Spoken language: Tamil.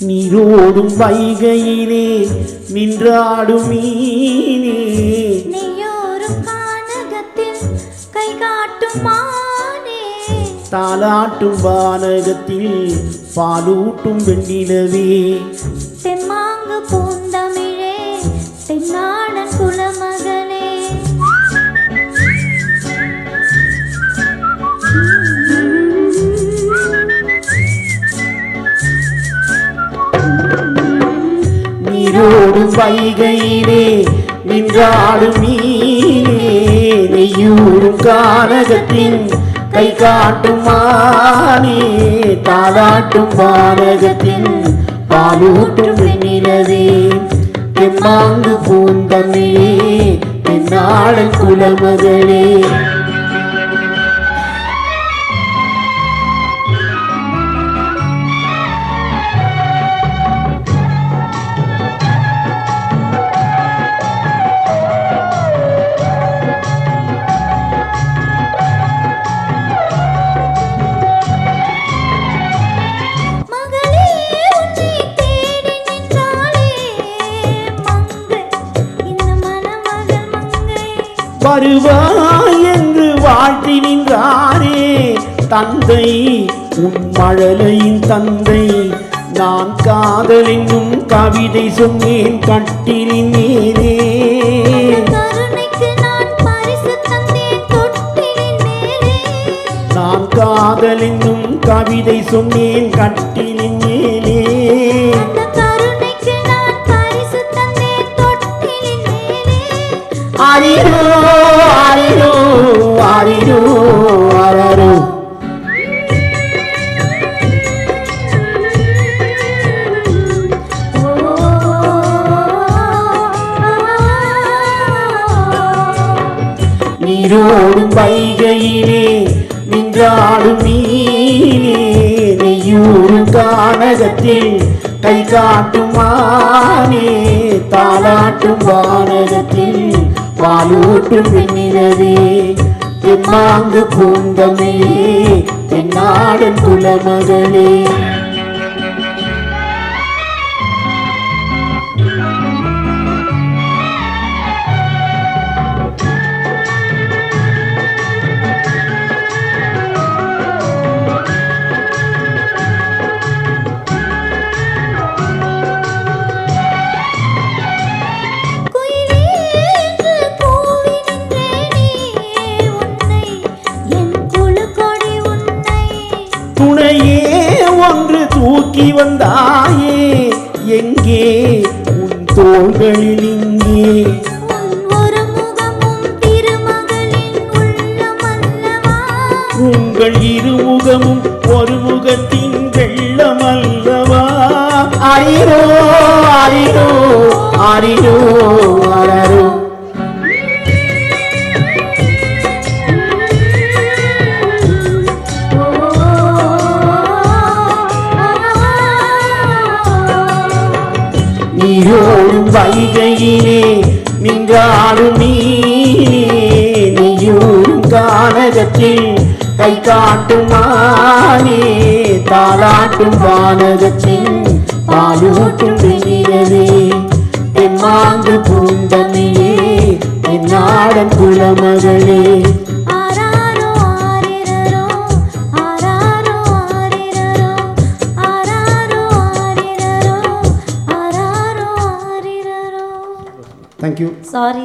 நீரோடும் வைகையிலே நின்றாடும் மீனே, நீயோரும் கானகத்தில் கை காட்டும் மானே, தாலாட்டும் வானகத்தில் பாலூட்டும் வெண்ணிலவே, தெம்மாங்கு பூந்தமிழே தென்னாடன் குலமகனே. நீரோடும் வைகையிலே நின்றாடும் மீனே, நெய்யூரும் கானகத்தின் கை காட்டும் மானே, தாலாட்டும் வானகத்தின் பாலூட்டும் வெண்ணிலவே, தெம்மாங்கு பூந்தமிழே தென்னாடன் குலமகளே. வருவாய் என்று வாழ்த்தி நின்றாரே தந்தை உன் மழலையின் தந்தை, நான் காதல் என்னும் கவிதை சொன்னேன் கட்டிலின் மேலே, நான் காதல் என்னும் கவிதை சொன்னேன் கட்டிலின் மேலே, ஆரிரோ ஆரிரோ ஆரிரோ ஆரரோ. நீரோடும் வைகையிலே நின்றாடும் மீனே, நெய்யூரும் கானகத்தில் கை காட்டும் மானே, தாலாட்டும் வானகத்தில் பாலூட்டும் வெண்ணிலவே, தெம்மாங்கு பூந்தமிழே தென்னாடன் குலமகளே. துணையே ஒன்று தூக்கி வந்தாயே, எங்கே உன் தோள்களில் இங்கே, உங்கள் இருமுகமும் ஒரு முகத்தின் வெள்ளம் அல்லவா, ஆரிரோ ஆரிரோ ஆரிரோ ஆரரோ. நீரோடும் வைகையிலே நின்றாடும் மீனே, நெய்யூரும் கானகத்தில் கை காட்டும் மானே, தாலாட்டும் வானகத்தில் பாலூட்டும் வெண்ணிலவே, தெம்மாங்கு பூந்தமிழே தென்னாடன் குலமகளே. Thank you. Sorry.